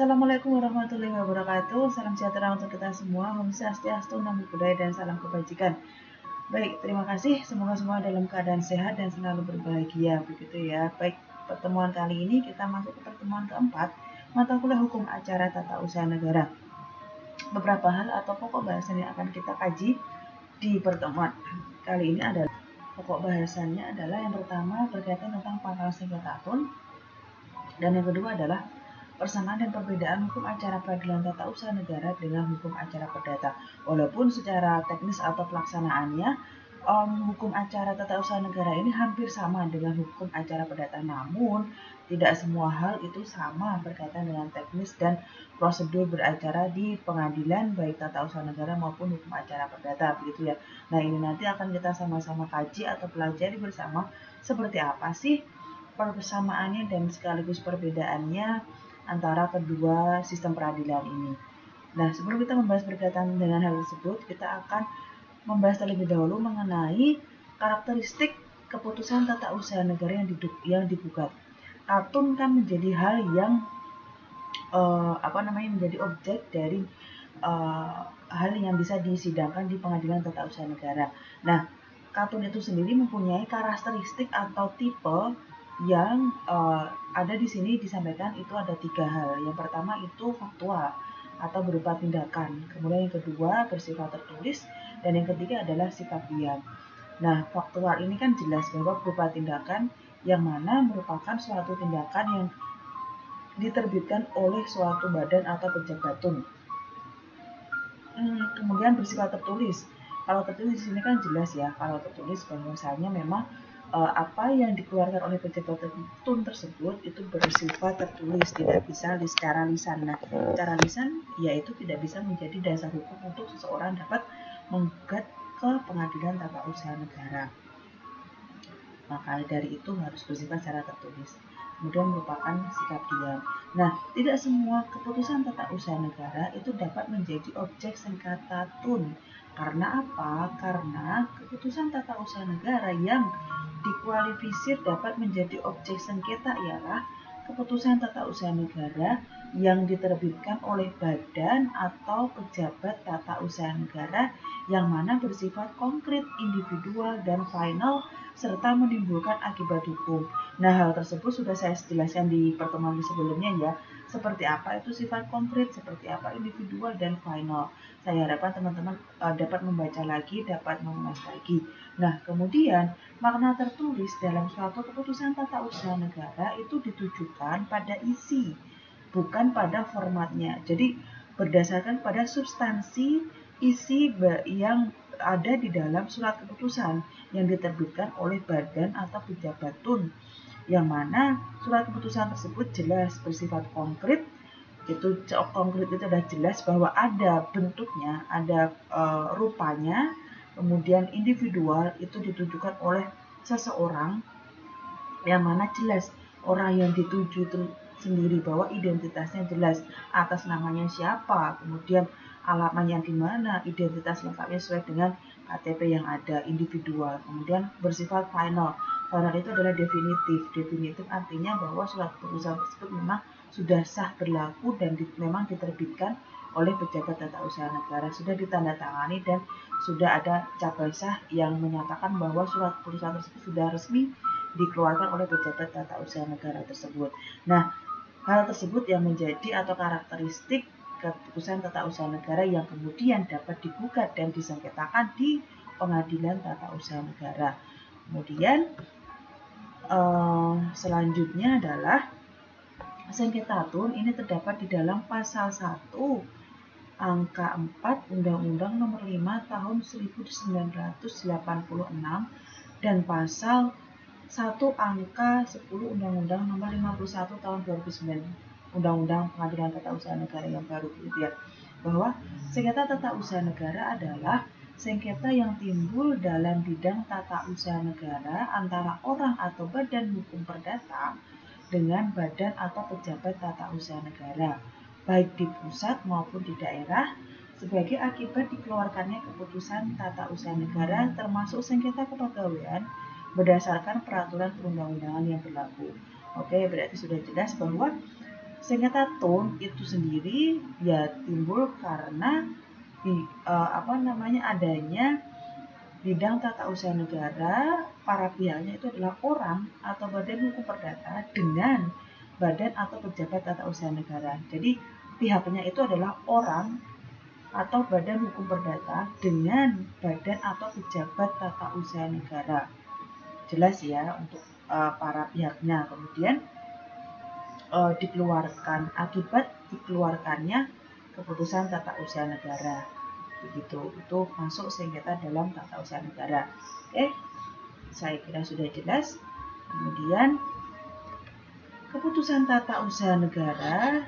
Assalamualaikum warahmatullahi wabarakatuh. Salam sejahtera untuk kita semua. Om Swastiastu, Namo Buddhaya, dan salam kebajikan. Baik, terima kasih. Semoga semua dalam keadaan sehat dan selalu berbahagia. Begitu ya. Baik, pertemuan kali ini kita masuk ke pertemuan keempat, mata kuliah hukum acara tata usaha negara. Beberapa hal atau pokok bahasan yang akan kita kaji di pertemuan kali ini adalah pokok bahasannya adalah yang pertama berkaitan tentang pangkal sengketa tun, dan yang kedua adalah persamaan dan perbedaan hukum acara peradilan tata usaha negara dengan hukum acara perdata. Walaupun secara teknis atau pelaksanaannya hukum acara tata usaha negara ini hampir sama dengan hukum acara perdata, namun tidak semua hal itu sama berkaitan dengan teknis dan prosedur beracara di pengadilan baik tata usaha negara maupun hukum acara perdata, begitu ya. Nah, ini nanti akan kita sama-sama kaji atau pelajari bersama seperti apa sih persamaannya dan sekaligus perbedaannya antara kedua sistem peradilan ini. Nah, sebelum kita membahas berkaitan dengan hal tersebut, kita akan membahas terlebih dahulu mengenai karakteristik keputusan tata usaha negara yang digugat. Katun kan menjadi hal yang menjadi objek dari hal yang bisa disidangkan di pengadilan tata usaha negara. Nah, katun itu sendiri mempunyai karakteristik atau tipe yang ada di sini disampaikan itu ada 3 hal. Yang pertama itu faktual atau berupa tindakan. Kemudian yang kedua bersifat tertulis, dan yang ketiga adalah sifat diam. Nah, faktual ini kan jelas bahwa berupa tindakan yang mana merupakan suatu tindakan yang diterbitkan oleh suatu badan atau pejabat tun. Kemudian bersifat tertulis. Kalau tertulis di sini kan jelas ya, kalau tertulis bahwasanya memang apa yang dikeluarkan oleh pejabat tun tersebut itu bersifat tertulis, tidak bisa secara lisan. Nah, secara lisan yaitu tidak bisa menjadi dasar hukum untuk seseorang dapat menggugat ke pengadilan tata usaha negara. Maka dari itu harus bersifat secara tertulis. Kemudian merupakan sikap diam. Nah, tidak semua keputusan tata usaha negara itu dapat menjadi objek sengketa tun. Karena apa? Karena keputusan tata usaha negara yang dikualifisir dapat menjadi objek sengketa ialah keputusan tata usaha negara yang diterbitkan oleh badan atau pejabat tata usaha negara yang mana bersifat konkret, individual, dan final serta menimbulkan akibat hukum. Nah, hal tersebut sudah saya jelaskan di pertemuan sebelumnya ya. Seperti apa itu sifat konkret, seperti apa individual dan final. Saya harapkan teman-teman dapat membaca lagi, dapat mengulas lagi. Nah, kemudian makna tertulis dalam suatu keputusan tata usaha negara itu ditujukan pada isi, bukan pada formatnya. Jadi berdasarkan pada substansi isi yang ada di dalam surat keputusan yang diterbitkan oleh badan atau pejabat tun, yang mana surat keputusan tersebut jelas bersifat konkret. Itu konkret itu adalah jelas bahwa ada bentuknya, ada rupanya. Kemudian individual itu ditujukan oleh seseorang yang mana jelas orang yang dituju itu sendiri bahwa identitasnya jelas, atas namanya siapa, kemudian alamatnya di mana, identitas lengkapnya sesuai dengan KTP yang ada, individual. Kemudian bersifat final. Final itu adalah definitif. Definitif artinya bahwa surat keputusan tersebut memang sudah sah berlaku dan memang diterbitkan oleh pejabat tata usaha negara, sudah ditandatangani dan sudah ada cap basah yang menyatakan bahwa surat keputusan tersebut sudah resmi dikeluarkan oleh pejabat tata usaha negara tersebut. Nah, hal tersebut yang menjadi atau karakteristik keputusan tata usaha negara yang kemudian dapat digugat dan disengketakan di pengadilan tata usaha negara. Kemudian selanjutnya adalah sengketa tun ini terdapat di dalam pasal 1 angka 4 Undang-Undang Nomor 5 Tahun 1986 dan pasal 1 angka 10 Undang-Undang Nomor 51 Tahun 2009 Undang-Undang Pengadilan Tata Usaha Negara yang baru, gitu ya, bahwa sengketa tata usaha negara adalah sengketa yang timbul dalam bidang tata usaha negara antara orang atau badan hukum perdata dengan badan atau pejabat tata usaha negara, baik di pusat maupun di daerah, sebagai akibat dikeluarkannya keputusan tata usaha negara termasuk sengketa kepegawaian berdasarkan peraturan perundang-undangan yang berlaku. Oke, berarti sudah jelas bahwa sengketa tun itu sendiri ya timbul karena adanya bidang tata usaha negara, para pihaknya itu adalah orang atau badan hukum perdata dengan badan atau pejabat tata usaha negara. Jadi pihaknya itu adalah orang atau badan hukum perdata dengan badan atau pejabat tata usaha negara. Jelas ya untuk para pihaknya. Kemudian dikeluarkan akibat dikeluarkannya keputusan tata usaha negara. Begitu, itu masuk sengketa dalam tata usaha negara. Oke, saya kira sudah jelas. Kemudian keputusan tata usaha negara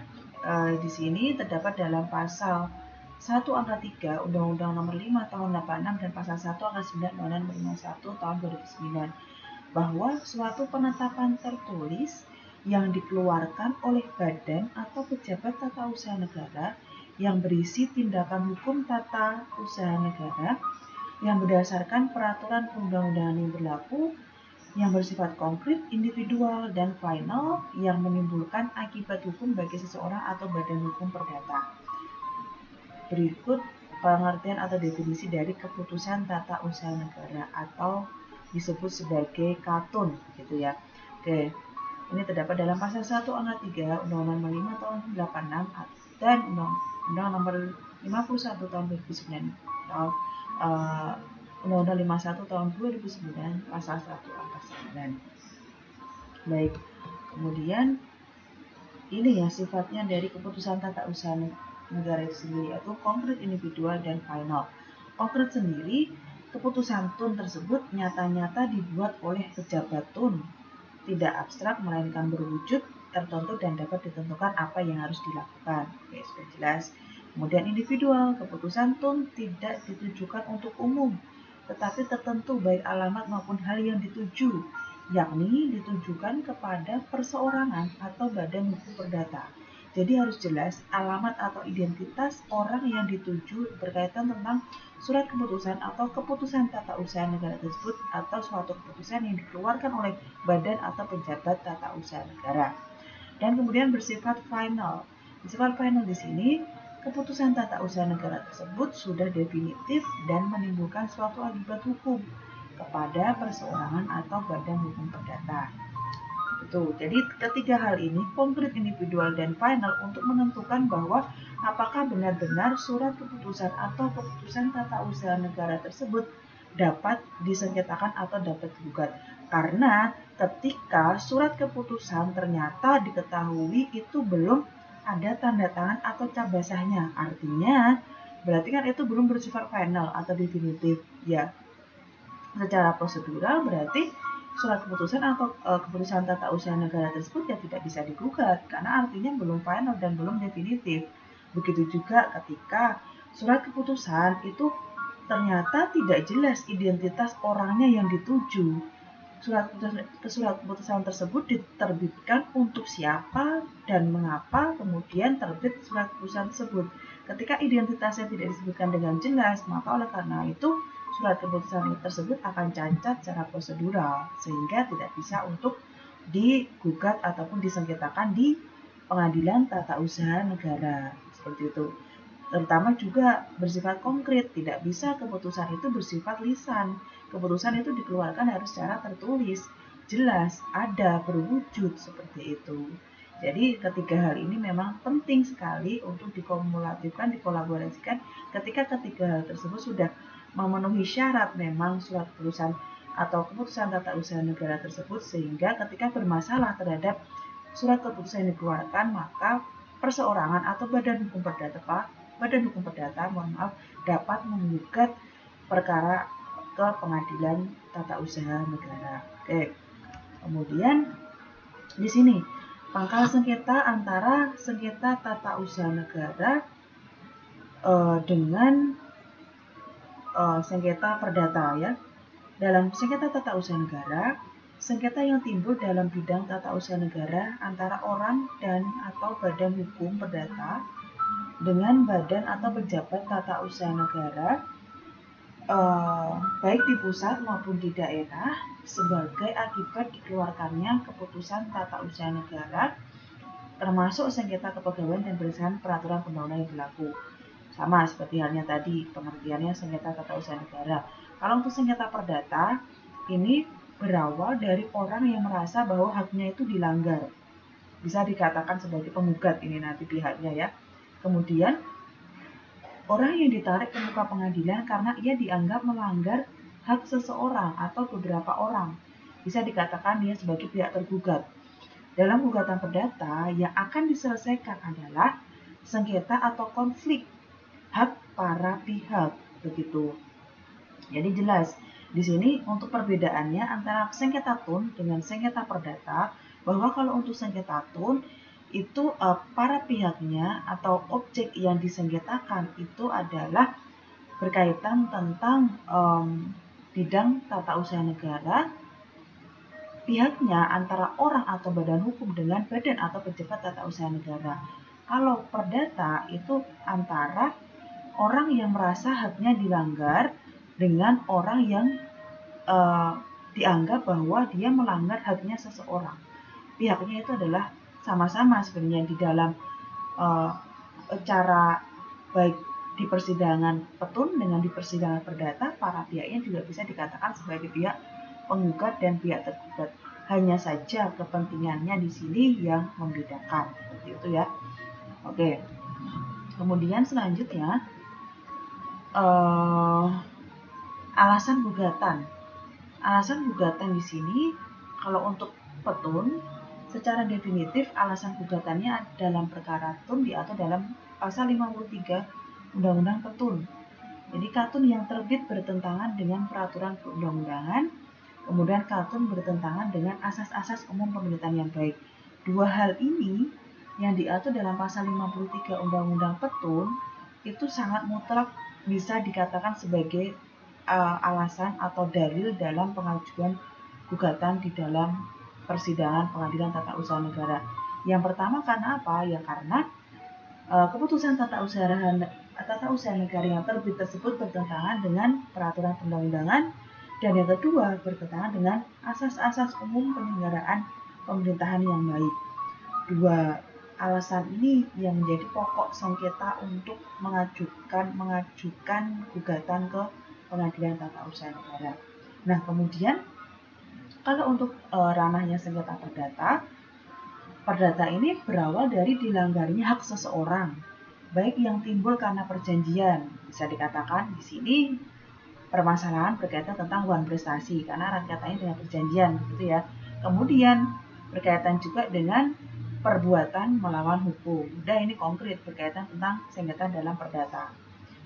di sini terdapat dalam pasal 1 angka 3 Undang-Undang Nomor 5 Tahun 86 dan pasal 1 angka 9 Undang-Undang Nomor 51 Tahun 2009 bahwa suatu penetapan tertulis yang dikeluarkan oleh badan atau pejabat tata usaha negara yang berisi tindakan hukum tata usaha negara yang berdasarkan peraturan perundang-undangan yang berlaku yang bersifat konkret, individual, dan final yang menimbulkan akibat hukum bagi seseorang atau badan hukum perdata. Berikut pengertian atau definisi dari keputusan tata usaha negara atau disebut sebagai KATUN gitu ya. Oke. Ini terdapat dalam pasal 1 angka 3 Undang-Undang Nomor 5 Tahun 86 dan Undang-Undang Nomor 51 Tahun 2009 Undang-Undang 51 Tahun 2009 pasal 1 angka 9. Baik, kemudian ini ya sifatnya dari keputusan tata usaha negara itu sendiri, yaitu konkret, individual, dan final. Konkret sendiri, keputusan TUN tersebut nyata-nyata dibuat oleh pejabat TUN, tidak abstrak melainkan berwujud tertentu dan dapat ditentukan apa yang harus dilakukan. Oke, sudah jelas. Kemudian individual, keputusan TUN tidak ditujukan untuk umum, tetapi tertentu baik alamat maupun hal yang dituju, yakni ditujukan kepada perseorangan atau badan hukum perdata. Jadi harus jelas alamat atau identitas orang yang dituju berkaitan tentang surat keputusan atau keputusan tata usaha negara tersebut atau suatu keputusan yang dikeluarkan oleh badan atau pejabat tata usaha negara. Dan kemudian bersifat final. Bersifat final di sini, keputusan tata usaha negara tersebut sudah definitif dan menimbulkan suatu akibat hukum kepada perseorangan atau badan hukum perdata. Jadi ketiga hal ini, konkret, individual, dan final untuk menentukan bahwa apakah benar-benar surat keputusan atau keputusan tata usaha negara tersebut dapat disengketakan atau dapat digugat. Karena ketika surat keputusan ternyata diketahui itu belum ada tanda tangan atau cap basahnya, artinya berarti kan itu belum bersifat final atau definitif ya. Secara prosedural berarti surat keputusan atau keputusan tata usaha negara tersebut ya tidak bisa digugat karena artinya belum final dan belum definitif. Begitu juga ketika surat keputusan itu ternyata tidak jelas identitas orangnya yang dituju. Surat keputusan tersebut diterbitkan untuk siapa dan mengapa kemudian terbit surat keputusan tersebut. Ketika identitasnya tidak disebutkan dengan jelas, maka oleh karena itu surat keputusan tersebut akan cacat secara prosedural sehingga tidak bisa untuk digugat ataupun disengketakan di pengadilan tata usaha negara seperti itu. Terutama juga bersifat konkret, tidak bisa keputusan itu bersifat lisan. Keputusan itu dikeluarkan harus secara tertulis, jelas, ada, berwujud seperti itu. Jadi ketiga hal ini memang penting sekali untuk dikumulatifkan, dikolaborasikan ketika ketiga hal tersebut sudah memenuhi syarat memang surat keputusan atau keputusan tata usaha negara tersebut sehingga ketika bermasalah terhadap surat keputusan yang dikeluarkan maka perseorangan atau badan hukum perdata dapat menggugat perkara ke pengadilan tata usaha negara. Oke. Kemudian di sini pangkal sengketa antara sengketa tata usaha negara dengan sengketa perdata ya. Dalam sengketa tata usaha negara, sengketa yang timbul dalam bidang tata usaha negara antara orang dan atau badan hukum perdata dengan badan atau pejabat tata usaha negara baik di pusat maupun di daerah sebagai akibat dikeluarkannya keputusan tata usaha negara termasuk sengketa kepegawaian dan berdasarkan peraturan undang-undang yang berlaku. Sama seperti halnya tadi, pengertiannya sengketa tata usaha negara. Kalau untuk sengketa perdata, ini berawal dari orang yang merasa bahwa haknya itu dilanggar. Bisa dikatakan sebagai penggugat ini nanti pihaknya ya. Kemudian, orang yang ditarik ke muka pengadilan karena ia dianggap melanggar hak seseorang atau beberapa orang. Bisa dikatakan dia sebagai pihak tergugat. Dalam gugatan perdata, yang akan diselesaikan adalah sengketa atau konflik hak para pihak, begitu. Jadi jelas di sini untuk perbedaannya antara sengketa tun dengan sengketa perdata, bahwa kalau untuk sengketa tun itu para pihaknya atau objek yang disengketakan itu adalah berkaitan tentang bidang tata usaha negara, pihaknya antara orang atau badan hukum dengan badan atau pejabat tata usaha negara. Kalau perdata itu antara orang yang merasa haknya dilanggar dengan orang yang dianggap bahwa dia melanggar haknya seseorang. Pihaknya itu adalah sama-sama sebenarnya di dalam cara baik di persidangan petun dengan di persidangan perdata, para pihaknya juga bisa dikatakan sebagai pihak penggugat dan pihak tergugat. Hanya saja kepentingannya di sini yang membedakan, seperti itu ya. Oke. Kemudian selanjutnya alasan gugatan. Alasan gugatan di sini kalau untuk petun secara definitif alasan gugatannya dalam perkara tun diatur dalam pasal 53 Undang-Undang Petun. Jadi katun yang terbit bertentangan dengan peraturan perundang-undangan, kemudian katun bertentangan dengan asas-asas umum pemerintahan yang baik. Dua hal ini yang diatur dalam pasal 53 Undang-Undang Petun itu sangat mutlak bisa dikatakan sebagai alasan atau dalil dalam pengajuan gugatan di dalam persidangan pengadilan tata usaha negara. Yang pertama karena apa? Ya karena keputusan tata usaha negara yang terbit tersebut bertentangan dengan peraturan perundang-undangan, dan yang kedua bertentangan dengan asas-asas umum penyelenggaraan pemerintahan yang baik. Dua alasan ini yang menjadi pokok sengketa untuk mengajukan gugatan ke pengadilan tata usaha negara. Nah, kemudian kalau untuk ranahnya sengketa perdata ini berawal dari dilanggarnya hak seseorang, baik yang timbul karena perjanjian. Bisa dikatakan di sini permasalahan berkaitan tentang hubungan prestasi karena erat kaitannya dengan perjanjian, gitu ya. Kemudian berkaitan juga dengan perbuatan melawan hukum. Udah ini konkret berkaitan tentang sengketa dalam perdata.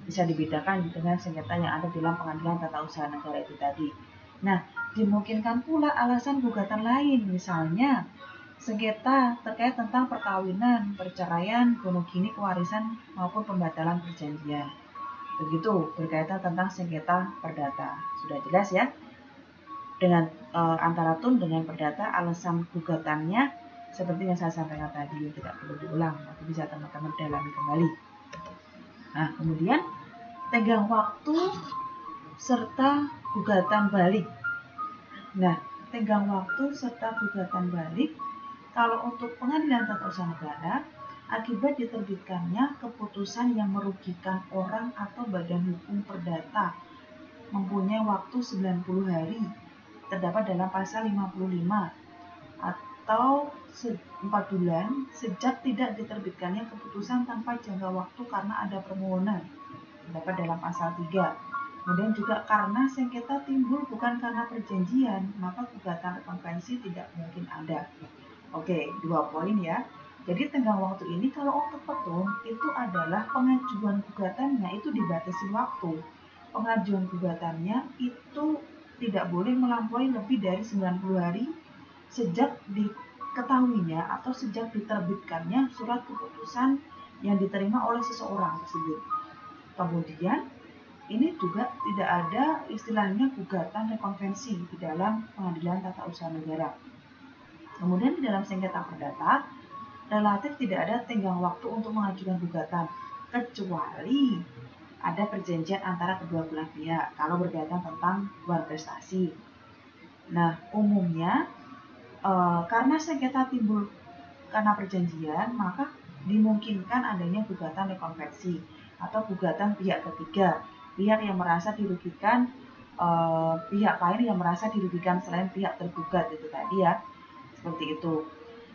Bisa dibedakan dengan sengketa yang ada dalam pengadilan tata usaha negara itu tadi. Nah, dimungkinkan pula alasan gugatan lain, misalnya sengketa terkait tentang perkawinan, perceraian, bunuh diri, kewarisan maupun pembatalan perjanjian. Begitu berkaitan tentang sengketa perdata. Sudah jelas ya? Dengan antara tun dengan perdata, alasan gugatannya seperti yang saya sampaikan tadi, tidak perlu diulang, nanti bisa teman-teman dalami kembali. Nah, kemudian tenggang waktu serta gugatan balik. Nah, tenggang waktu serta gugatan balik kalau untuk pengadilan tata usaha negara, akibat diterbitkannya keputusan yang merugikan orang atau badan hukum perdata mempunyai waktu 90 hari, terdapat dalam pasal 55, atau 4 bulan sejak tidak diterbitkannya keputusan tanpa jangka waktu karena ada permohonan, terdapat dalam pasal 3. Kemudian juga karena sengketa timbul bukan karena perjanjian, maka gugatan rekonvensi tidak mungkin ada. Oke, 2 poin ya. Jadi tenggang waktu ini kalau untuk petun itu adalah pengajuan gugatannya itu dibatasi waktu. Pengajuan gugatannya itu tidak boleh melampaui lebih dari 90 hari sejak diketahuinya atau sejak diterbitkannya surat keputusan yang diterima oleh seseorang tersebut. Kemudian ini juga tidak ada istilahnya gugatan rekonvensi di dalam pengadilan tata usaha negara. Kemudian di dalam sengketa perdata, relatif tidak ada tenggang waktu untuk mengajukan gugatan, kecuali ada perjanjian antara kedua belah pihak kalau berkaitan tentang hubungan prestasi. Nah, umumnya karena sengketa timbul karena perjanjian, maka dimungkinkan adanya gugatan rekonvensi atau gugatan pihak ketiga, pihak yang merasa dirugikan, pihak lain yang merasa dirugikan selain pihak tergugat itu tadi ya, seperti itu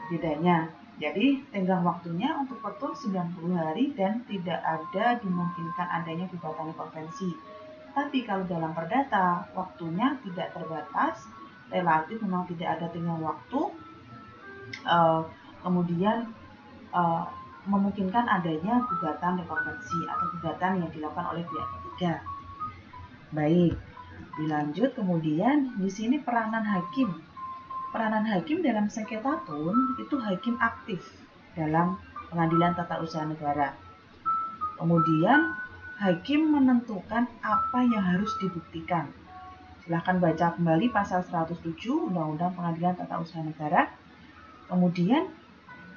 bedanya. Jadi tenggang waktunya untuk petun 90 hari dan tidak ada dimungkinkan adanya gugatan rekonvensi. Tapi kalau dalam perdata waktunya tidak terbatas, relatif memang tidak ada tenggang waktu, kemudian memungkinkan adanya gugatan rekonvensi atau gugatan yang dilakukan oleh pihak ketiga. Baik, dilanjut kemudian di sini peranan hakim. Peranan hakim dalam sengketa tun itu hakim aktif dalam pengadilan tata usaha negara. Kemudian hakim menentukan apa yang harus dibuktikan. Silahkan baca kembali pasal 107 Undang-Undang Pengadilan Tata Usaha Negara. Kemudian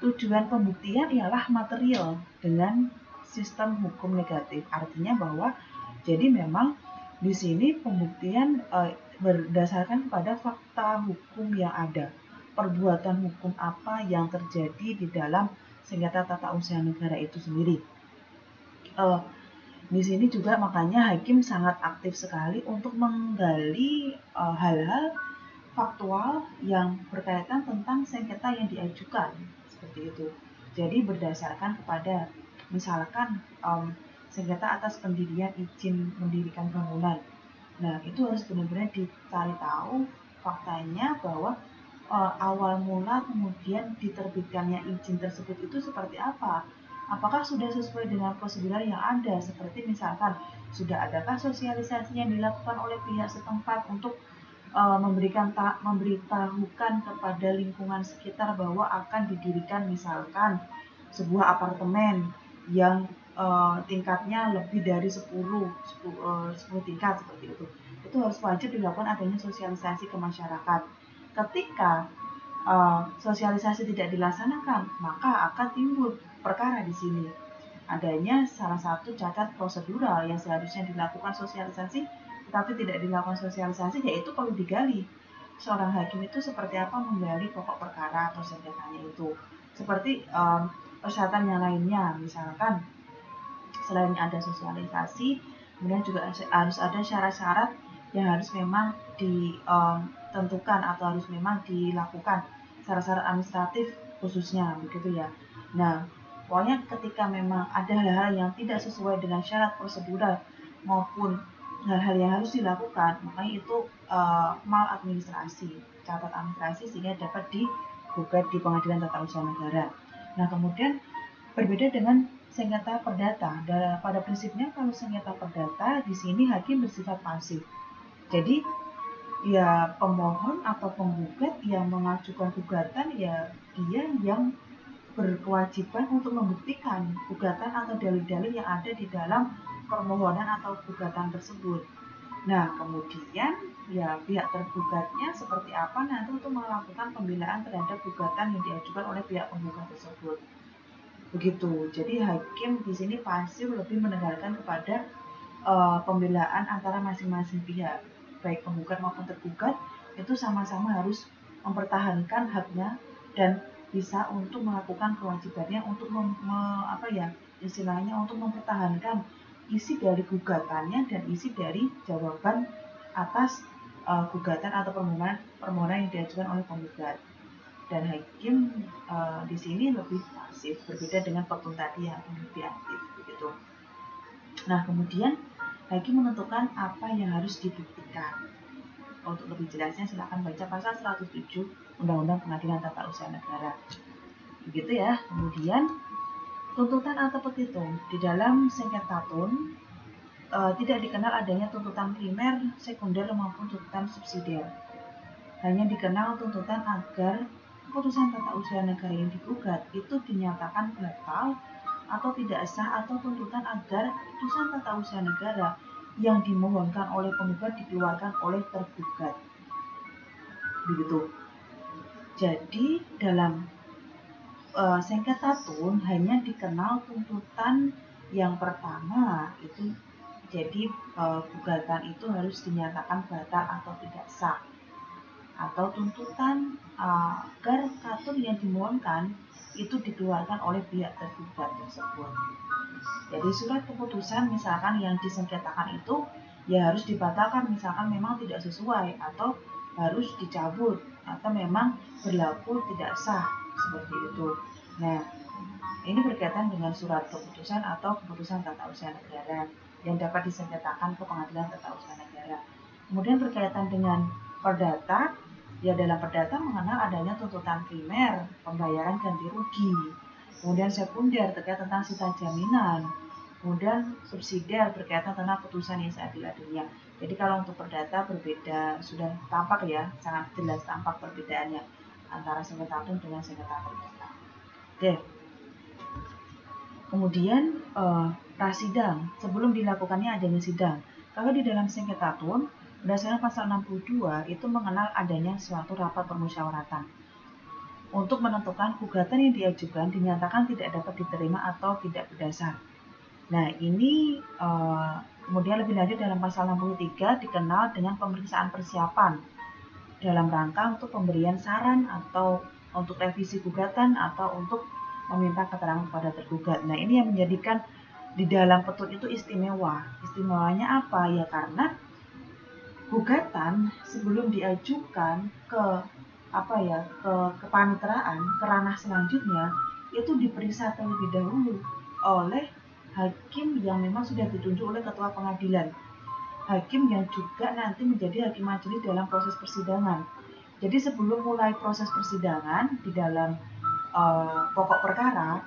tujuan pembuktian ialah material dengan sistem hukum negatif. Artinya bahwa jadi memang di sini pembuktian berdasarkan pada fakta hukum yang ada, perbuatan hukum apa yang terjadi di dalam sengketa tata usaha negara itu sendiri. Di sini juga makanya hakim sangat aktif sekali untuk menggali hal-hal faktual yang berkaitan tentang sengketa yang diajukan, seperti itu. Jadi berdasarkan kepada misalkan sengketa atas pendirian izin mendirikan bangunan. Nah, itu harus benar-benar dicari tahu faktanya bahwa awal mula kemudian diterbitkannya izin tersebut itu seperti apa. Apakah sudah sesuai dengan prosedur yang ada, seperti misalkan sudah adakah sosialisasi yang dilakukan oleh pihak setempat untuk memberitahukan kepada lingkungan sekitar bahwa akan didirikan misalkan sebuah apartemen yang tingkatnya lebih dari 10 tingkat seperti itu. Itu harus wajib dilakukan adanya sosialisasi ke masyarakat. Ketika sosialisasi tidak dilaksanakan, maka akan timbul perkara di sini. Adanya salah satu cacat prosedural yang seharusnya dilakukan sosialisasi tetapi tidak dilakukan sosialisasi, yaitu perlu digali. Seorang hakim itu seperti apa menggali pokok perkara atau sengketanya itu. Seperti persyaratan yang lainnya, misalkan selain ada sosialisasi, kemudian juga harus ada syarat-syarat yang harus memang ditentukan atau harus memang dilakukan, syarat-syarat administratif khususnya, begitu ya. Nah, pokoknya ketika memang ada hal-hal yang tidak sesuai dengan syarat prosedural maupun hal-hal yang harus dilakukan, makanya itu maladministrasi, catat administrasi, sehingga dapat digugat di pengadilan tata usaha negara. Nah, kemudian berbeda dengan sengketa perdata. Pada prinsipnya kalau sengketa perdata di sini hakim bersifat pasif. Jadi ya pemohon atau penggugat yang mengajukan gugatan ya dia yang berkewajiban untuk membuktikan gugatan atau dalil-dalil yang ada di dalam permohonan atau gugatan tersebut. Nah, kemudian ya pihak tergugatnya seperti apa nanti untuk melakukan pembelaan terhadap gugatan yang diajukan oleh pihak penggugat tersebut. Begitu. Jadi hakim di sini pasif lebih mendengarkan kepada pembelaan antara masing-masing pihak, baik penggugat maupun tergugat, itu sama-sama harus mempertahankan haknya dan bisa untuk melakukan kewajibannya untuk istilahnya untuk mempertahankan isi dari gugatannya dan isi dari jawaban atas gugatan atau permohonan yang diajukan oleh penggugat. Dan hakim di sini lebih pasif, berbeda dengan petun tadi yang lebih aktif begitu. Nah, kemudian hakim menentukan apa yang harus dibuktikan. Untuk lebih jelasnya silakan baca pasal 107 Undang-Undang Pengadilan Tata Usaha Negara. Begitu ya. Kemudian tuntutan atau petitum di dalam sengketa tun tidak dikenal adanya tuntutan primer, sekunder maupun tuntutan subsidiar. Hanya dikenal tuntutan agar keputusan tata usaha negara yang digugat itu dinyatakan batal atau tidak sah, atau tuntutan agar keputusan tata usaha negara yang dimohonkan oleh penggugat dikeluarkan oleh tergugat. Begitu. Jadi dalam sengketa tun hanya dikenal tuntutan yang pertama itu, jadi gugatan itu harus dinyatakan batal atau tidak sah, atau tuntutan agar katun yang dimohonkan itu dikeluarkan oleh pihak tergugat tersebut. Jadi surat keputusan misalkan yang disengketakan itu ya harus dibatalkan, misalkan memang tidak sesuai atau harus dicabut atau memang berlaku tidak sah seperti itu. Nah, ini berkaitan dengan surat keputusan atau keputusan tata usaha negara yang dapat disengketakan ke pengadilan tata usaha negara. Kemudian berkaitan dengan perdata, ya dalam perdata mengenal adanya tuntutan primer, pembayaran ganti rugi, kemudian sekunder terkait tentang sita jaminan, kemudian subsidiar berkaitan tentang putusan yang seadil-adilnya. Jadi kalau untuk perdata berbeda, sudah tampak ya, sangat jelas tampak perbedaannya antara sengketa atom dengan sengketa perdata. Oke. Kemudian prasidang, sebelum dilakukannya adanya sidang. Kalau di dalam sengketa atom, berdasarkan pasal 62 itu mengenal adanya suatu rapat permusyawaratan untuk menentukan gugatan yang diajukan dinyatakan tidak dapat diterima atau tidak berdasar. Nah, ini kemudian lebih lanjut dalam pasal 63 dikenal dengan pemeriksaan persiapan dalam rangka untuk pemberian saran atau untuk revisi gugatan atau untuk meminta keterangan kepada tergugat. Nah, ini yang menjadikan di dalam petun itu istimewa. Istimewanya apa? Ya karena gugatan sebelum diajukan ke kepaniteraan, ke ranah selanjutnya itu diperiksa terlebih dahulu oleh hakim yang memang sudah ditunjuk oleh ketua pengadilan. Hakim yang juga nanti menjadi hakim majelis dalam proses persidangan. Jadi sebelum mulai proses persidangan di dalam pokok perkara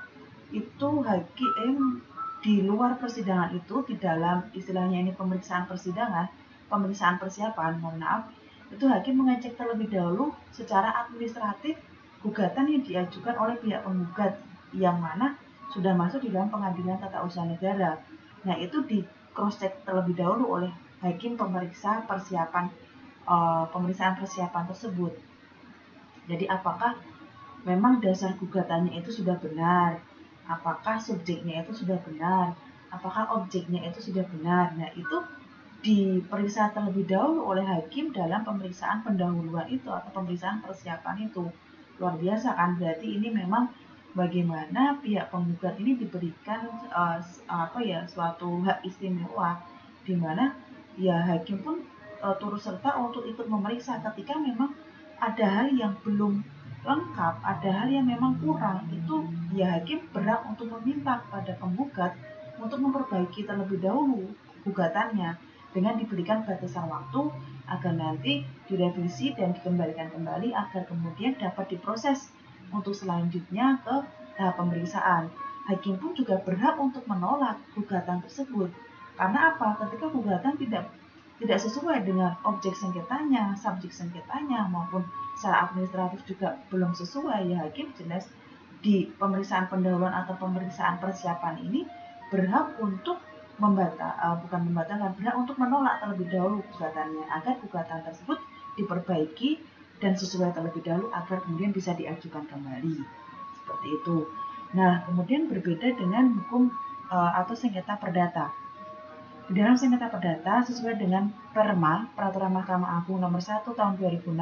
itu hakim di luar persidangan itu di dalam istilahnya ini pemeriksaan persidangan, pemeriksaan persiapan, mohon maaf, itu hakim mengecek terlebih dahulu secara administratif gugatan yang diajukan oleh pihak penggugat yang mana sudah masuk di dalam pengadilan tata usaha negara. Nah, itu di cross check terlebih dahulu oleh hakim pemeriksa persiapan pemeriksaan persiapan tersebut. Jadi apakah memang dasar gugatannya itu sudah benar, apakah subjeknya itu sudah benar, apakah objeknya itu sudah benar. Nah, itu diperiksa terlebih dahulu oleh hakim dalam pemeriksaan pendahuluan itu atau pemeriksaan persiapan itu. Luar biasa kan, berarti ini memang bagaimana pihak penggugat ini diberikan suatu hak istimewa di mana ya hakim pun turut serta untuk ikut memeriksa ketika memang ada hal yang belum lengkap, ada hal yang memang kurang, itu ya hakim berhak untuk meminta kepada penggugat untuk memperbaiki terlebih dahulu gugatannya dengan diberikan batasan waktu agar nanti direvisi dan dikembalikan kembali agar kemudian dapat diproses untuk selanjutnya ke tahap pemeriksaan. Hakim pun juga berhak untuk menolak gugatan tersebut. Karena apa? Ketika gugatan tidak sesuai dengan objek sengketanya, subjek sengketanya maupun secara administratif juga belum sesuai, ya hakim jelas di pemeriksaan pendahuluan atau pemeriksaan persiapan ini berhak untuk berhak untuk menolak terlebih dahulu gugatannya agar gugatan tersebut diperbaiki dan sesuai terlebih dahulu agar kemudian bisa diajukan kembali. Seperti itu. Nah, kemudian berbeda dengan hukum atau sengketa perdata. Di dalam sengketa perdata sesuai dengan Peraturan Mahkamah Agung Nomor 1 Tahun 2016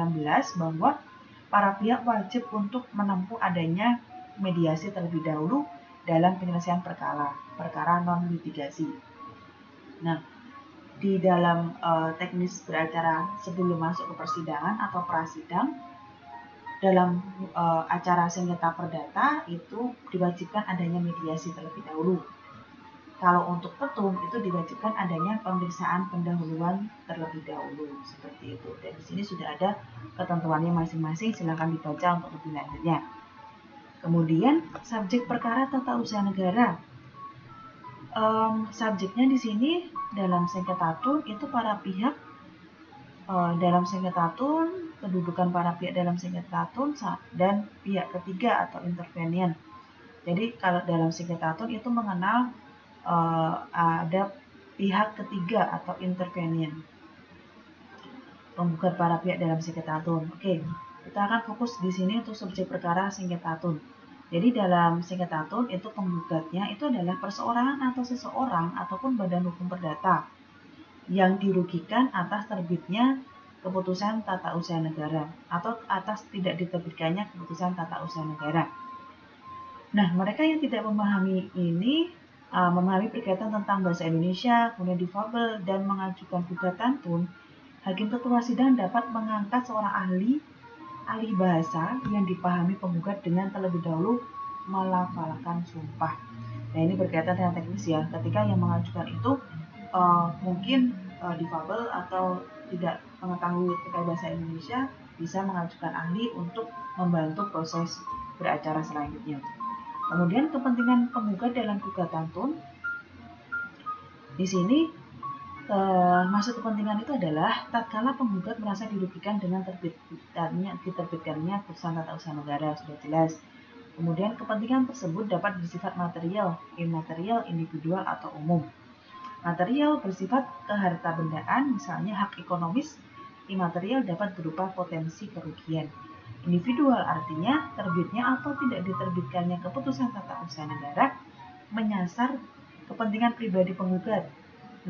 bahwa para pihak wajib untuk menempuh adanya mediasi terlebih dahulu dalam penyelesaian perkara non litigasi. Nah, di dalam teknis beracara sebelum masuk ke persidangan atau prasidang, dalam acara sengketa perdata itu diwajibkan adanya mediasi terlebih dahulu. Kalau untuk petun itu diwajibkan adanya pemeriksaan pendahuluan terlebih dahulu seperti itu. Dan di sini sudah ada ketentuannya masing-masing, silakan dibaca untuk lebih lanjutnya. Kemudian subjek perkara tata usaha negara. Subjeknya di sini dalam sengketa tun itu para pihak dalam sengketa tun, kedudukan para pihak dalam sengketa tun dan pihak ketiga atau intervenian. Jadi kalau dalam sengketa tun itu mengenal ada pihak ketiga atau intervenian, penggugat para pihak dalam sengketa tun. Oke, kita akan fokus di sini untuk subjek perkara sengketa tun. Jadi dalam sengketa tun itu penggugatnya itu adalah perseorangan atau seseorang ataupun badan hukum perdata yang dirugikan atas terbitnya keputusan tata usaha negara atau atas tidak diterbitkannya keputusan tata usaha negara. Nah, mereka yang tidak memahami ini, memahami berkaitan tentang bahasa Indonesia, kemudian difabel, dan mengajukan gugatan pun, hakim ketua sidang dapat mengangkat seorang ahli bahasa yang dipahami penggugat dengan terlebih dahulu melafalkan sumpah. Nah, ini berkaitan dengan teknis ya. Ketika yang mengajukan itu mungkin difabel atau tidak mengetahui terkait bahasa Indonesia, bisa mengajukan ahli untuk membantu proses beracara selanjutnya. Kemudian kepentingan penggugat dalam gugatan tun, di sini maksud kepentingan itu adalah tatkala penggugat merasa dirugikan dengan diterbitkannya putusan tata usaha negara, sudah jelas. Kemudian kepentingan tersebut dapat bersifat material, imaterial, individual, atau umum. Material bersifat kehartabendaan, misalnya hak ekonomis. Imaterial dapat berupa potensi kerugian. Individual artinya terbitnya atau tidak diterbitkannya keputusan tata usaha negara menyasar kepentingan pribadi penggugat.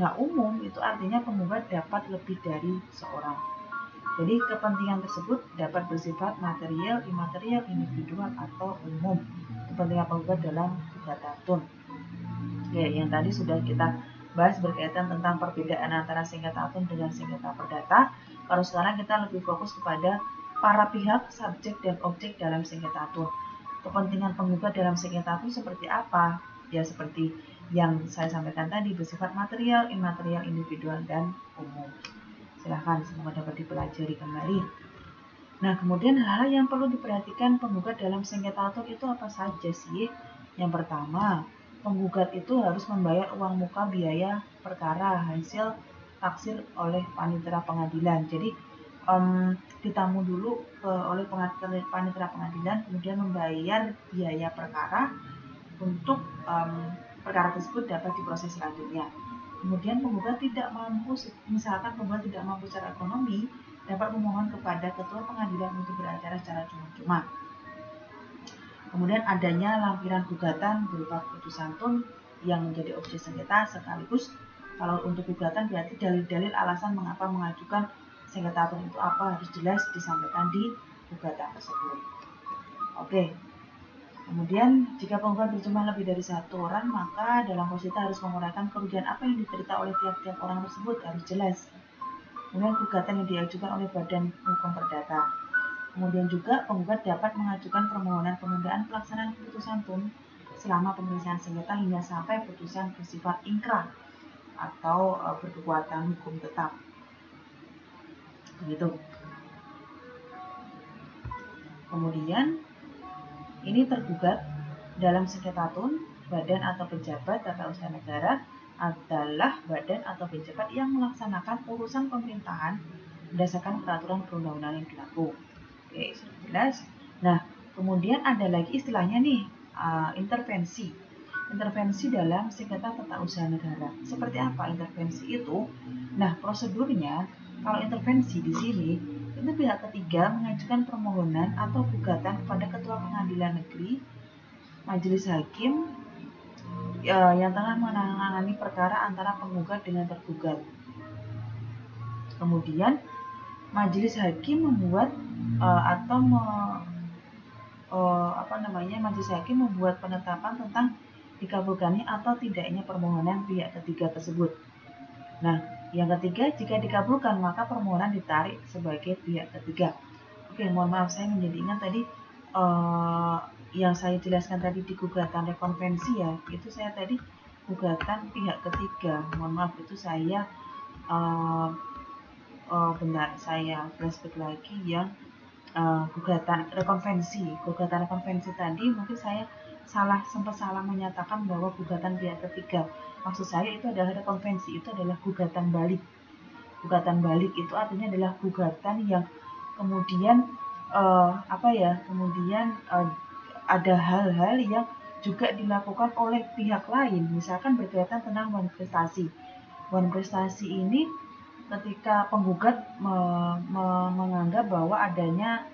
Nah, umum itu artinya penggugat dapat lebih dari seorang. Jadi kepentingan tersebut dapat bersifat material, imaterial, individual, atau umum. Kepentingan penggugat dalam gugatan tun. Oke, yang tadi sudah kita bahas berkaitan tentang perbedaan antara sengketa tun dengan sengketa perdata. Kalau sekarang kita lebih fokus kepada para pihak, subjek, dan objek dalam sengketa tun. Kepentingan penggugat dalam sengketa tun seperti apa? Ya, seperti yang saya sampaikan tadi, bersifat material, imaterial, individual, dan umum. Silahkan, semoga dapat dipelajari kembali. Nah, kemudian hal yang perlu diperhatikan penggugat dalam sengketa tun itu apa saja sih? Yang pertama, penggugat itu harus membayar uang muka biaya perkara hasil taksir oleh panitera pengadilan. Jadi ditamu dulu oleh panitera pengadilan, kemudian membayar biaya perkara untuk perkara tersebut dapat diproses selanjutnya. Kemudian penggugat tidak mampu, misalkan penggugat tidak mampu secara ekonomi, dapat memohon kepada ketua pengadilan untuk beracara secara cuma-cuma. Kemudian adanya lampiran gugatan berupa putusan tun yang menjadi objek sengketa, sekaligus kalau untuk gugatan berarti dalil-dalil alasan mengapa mengajukan sengketa tun itu apa harus jelas disampaikan di gugatan tersebut. Oke. Kemudian jika penggugat berjumlah lebih dari satu orang, maka dalam posita harus menguraikan kerugian apa yang diderita oleh tiap-tiap orang tersebut harus jelas. Kemudian gugatan yang diajukan oleh Badan Hukum Perdata. Kemudian juga penggugat dapat mengajukan permohonan penundaan pelaksanaan putusan tun selama penyelesaian sengketa hingga sampai putusan bersifat ingkrah atau berkekuatan hukum tetap. Begitu. Kemudian ini tergugat dalam sengketa tun, badan atau pejabat tata usaha negara adalah badan atau pejabat yang melaksanakan urusan pemerintahan berdasarkan peraturan perundang-undangan yang berlaku. Oke, sudah jelas. Nah, kemudian ada lagi istilahnya nih, intervensi. Intervensi dalam sengketa tata usaha negara. Seperti apa intervensi itu? Nah, prosedurnya kalau intervensi di sini itu pihak ketiga mengajukan permohonan atau gugatan kepada ketua pengadilan negeri, majelis hakim yang tengah menangani perkara antara penggugat dengan tergugat. Kemudian majelis hakim membuat majelis hakim membuat penetapan tentang dikabulkannya atau tidaknya permohonan pihak ketiga tersebut. Nah, yang ketiga, jika dikabulkan maka permohonan ditarik sebagai pihak ketiga. Oke, mohon maaf saya menjadi ingat tadi yang saya jelaskan tadi di gugatan rekonvensi ya, itu saya tadi gugatan pihak ketiga. Mohon maaf itu saya benar, saya flashback lagi yang gugatan rekonvensi tadi mungkin saya sempat salah menyatakan bahwa gugatan pihak ketiga. Maksud saya itu adalah rekonvensi, itu adalah gugatan balik. Gugatan balik itu artinya adalah gugatan yang kemudian ada hal-hal yang juga dilakukan oleh pihak lain, misalkan berkaitan tentang manifestasi. Manifestasi ini ketika penggugat menganggap bahwa adanya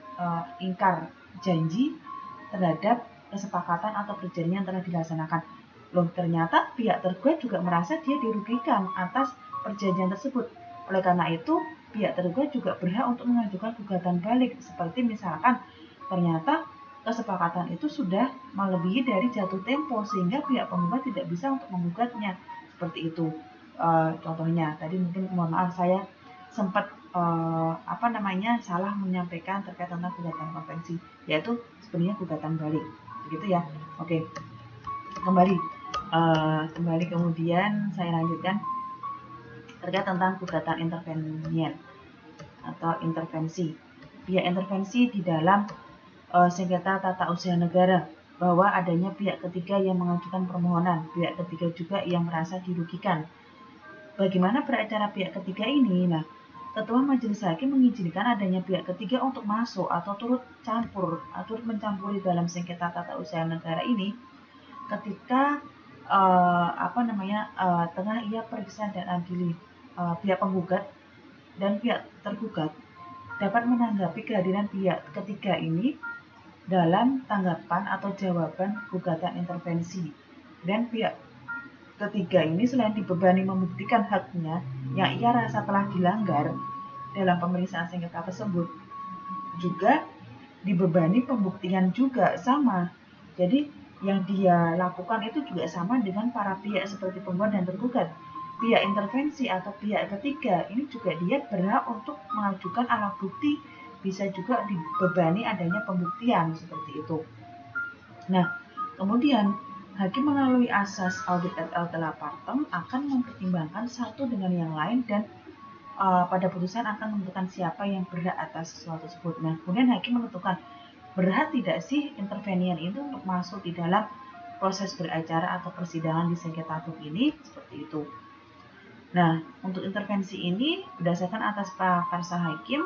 ingkar janji terhadap kesepakatan atau perjanjian yang telah dilaksanakan. Loh, ternyata pihak tergugat juga merasa dia dirugikan atas perjanjian tersebut. Oleh karena itu, pihak tergugat juga berhak untuk mengajukan gugatan balik. Seperti misalkan ternyata kesepakatan itu sudah melebihi dari jatuh tempo sehingga pihak penggugat tidak bisa untuk menggugatnya. Seperti itu. Contohnya tadi mungkin mohon maaf saya sempat salah menyampaikan terkait tentang gugatan konvensi, yaitu sebenarnya gugatan balik. Begitu ya. Oke. Kembali kemudian saya lanjutkan terkait tentang gugatan intervenien atau intervensi. Pihak intervensi di dalam sengketa tata usaha negara, bahwa adanya pihak ketiga yang mengajukan permohonan, pihak ketiga juga yang merasa dirugikan. Bagaimana beracara pihak ketiga ini? Nah, Ketua Majelis Hakim mengizinkan adanya pihak ketiga untuk masuk atau turut mencampuri dalam sengketa tata usaha negara ini ketika tengah ia periksa dan adili. Pihak penggugat dan pihak tergugat dapat menanggapi kehadiran pihak ketiga ini dalam tanggapan atau jawaban gugatan intervensi, dan pihak ketiga ini selain dibebani membuktikan haknya yang ia rasa telah dilanggar dalam pemeriksaan sengketa tersebut, juga dibebani pembuktian juga sama. Jadi yang dia lakukan itu juga sama dengan para pihak seperti penggugat dan tergugat. Pihak intervensi atau pihak ketiga ini juga dia berhak untuk mengajukan alat bukti, bisa juga dibebani adanya pembuktian seperti itu. Nah, kemudian hakim melalui asas audit et al. Tela partem akan mempertimbangkan satu dengan yang lain dan pada putusan akan menentukan siapa yang berhak atas sesuatu tersebut. Nah, kemudian hakim menentukan berhak tidak sih intervenian itu untuk masuk di dalam proses beracara atau persidangan di sengketa hukum ini, seperti itu. Nah, untuk intervensi ini berdasarkan atas prakarsa hakim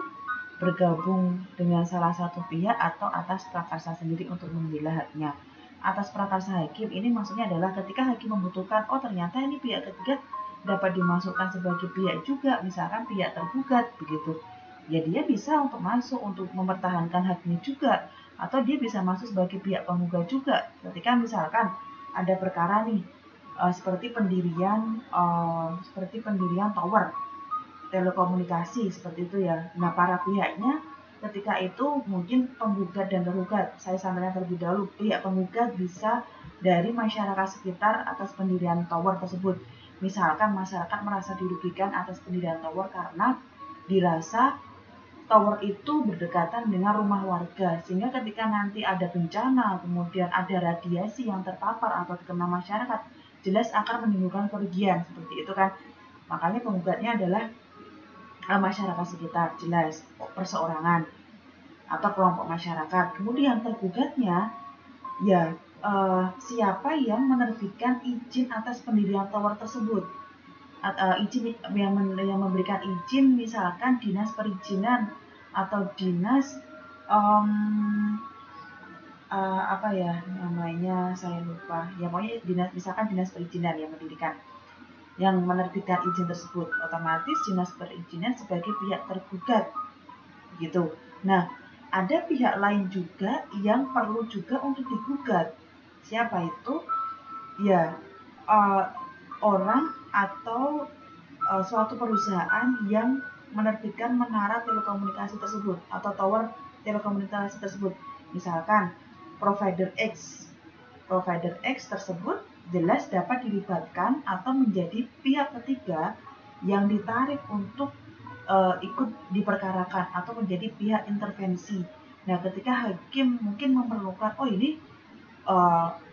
bergabung dengan salah satu pihak atau atas prakarsa sendiri untuk membela haknya. Atas prakarsa hakim ini maksudnya adalah ketika hakim membutuhkan, oh ternyata ini pihak ketiga dapat dimasukkan sebagai pihak juga, misalkan pihak tergugat begitu. Ya dia bisa untuk masuk untuk mempertahankan haknya juga, atau dia bisa masuk sebagai pihak penggugat juga. Ketika misalkan ada perkara nih seperti pendirian tower telekomunikasi seperti itu ya. Nah, para pihaknya ketika itu mungkin penggugat dan tergugat. Saya sampaikan terlebih dahulu, pihak penggugat bisa dari masyarakat sekitar atas pendirian tower tersebut. Misalkan masyarakat merasa dirugikan atas pendirian tower karena dirasa tower itu berdekatan dengan rumah warga, sehingga ketika nanti ada bencana, kemudian ada radiasi yang terpapar atau terkena masyarakat, jelas akan menimbulkan kerugian, seperti itu kan. Makanya penggugatnya adalah masyarakat sekitar, jelas perseorangan atau kelompok masyarakat. Kemudian tergugatnya ya siapa yang menerbitkan izin atas pendirian tower tersebut, izin yang memberikan izin, misalkan dinas perizinan atau dinas saya lupa ya, pokoknya dinas, misalkan dinas perizinan yang mendirikan, yang menerbitkan izin tersebut, otomatis dinas perizinan sebagai pihak tergugat gitu. Nah, ada pihak lain juga yang perlu juga untuk digugat. Siapa itu? Ya, orang atau suatu perusahaan yang menerbitkan menara telekomunikasi tersebut atau tower telekomunikasi tersebut. Misalkan provider X tersebut jelas dapat dilibatkan atau menjadi pihak ketiga yang ditarik untuk ikut diperkarakan atau menjadi pihak intervensi. Nah, ketika hakim mungkin memerlukan, oh ini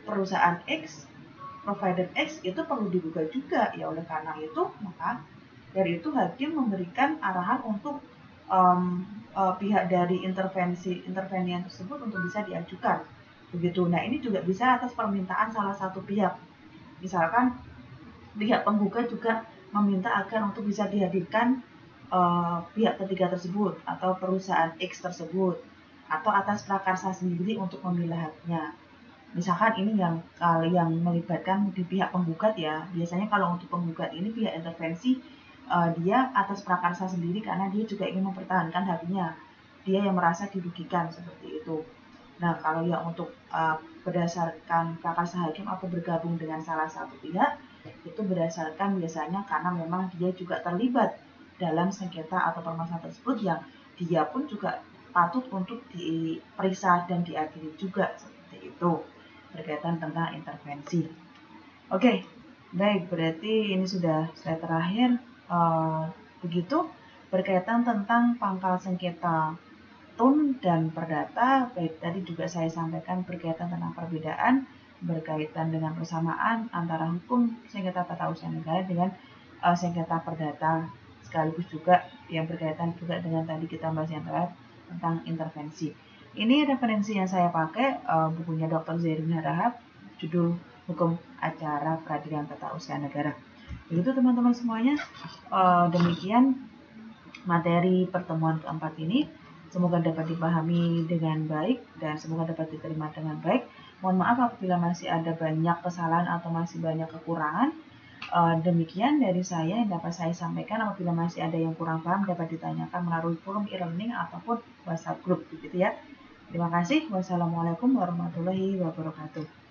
perusahaan X, provider X itu perlu digugat juga, ya oleh karena itu maka dari itu hakim memberikan arahan untuk pihak dari intervenian tersebut untuk bisa diajukan begitu. Nah, ini juga bisa atas permintaan salah satu pihak, misalkan pihak penggugat juga meminta agar untuk bisa dihadirkan pihak ketiga tersebut atau perusahaan X tersebut, atau atas prakarsa sendiri untuk membela haknya. Misalkan ini yang melibatkan di pihak penggugat ya. Biasanya kalau untuk penggugat ini pihak intervensi dia atas prakarsa sendiri karena dia juga ingin mempertahankan haknya. Dia yang merasa dirugikan seperti itu. Nah, kalau yang untuk berdasarkan prakarsa hakim atau bergabung dengan salah satu pihak, itu berdasarkan biasanya karena memang dia juga terlibat dalam sengketa atau permasalahan tersebut, yang dia pun juga patut untuk diperiksa dan diadili juga, seperti itu berkaitan tentang intervensi. Oke, baik, berarti ini sudah slide terakhir. Begitu berkaitan tentang pangkal sengketa TUN dan perdata. Baik, tadi juga saya sampaikan berkaitan tentang perbedaan berkaitan dengan persamaan antara hukum sengketa tata usaha negara dengan sengketa perdata, sekaligus juga yang berkaitan juga dengan tadi kita bahas yang terakhir tentang intervensi. Ini referensi yang saya pakai, bukunya Dr. Zairin Harahap, judul Hukum Acara Peradilan Tata Usaha Negara. Begitu teman-teman semuanya, demikian materi pertemuan keempat ini. Semoga dapat dipahami dengan baik dan semoga dapat diterima dengan baik. Mohon maaf apabila masih ada banyak kesalahan atau masih banyak kekurangan. Demikian dari saya yang dapat saya sampaikan. Apabila masih ada yang kurang paham dapat ditanyakan melalui forum e-learning ataupun WhatsApp group, begitu ya. Terima kasih. Wassalamualaikum warahmatullahi wabarakatuh.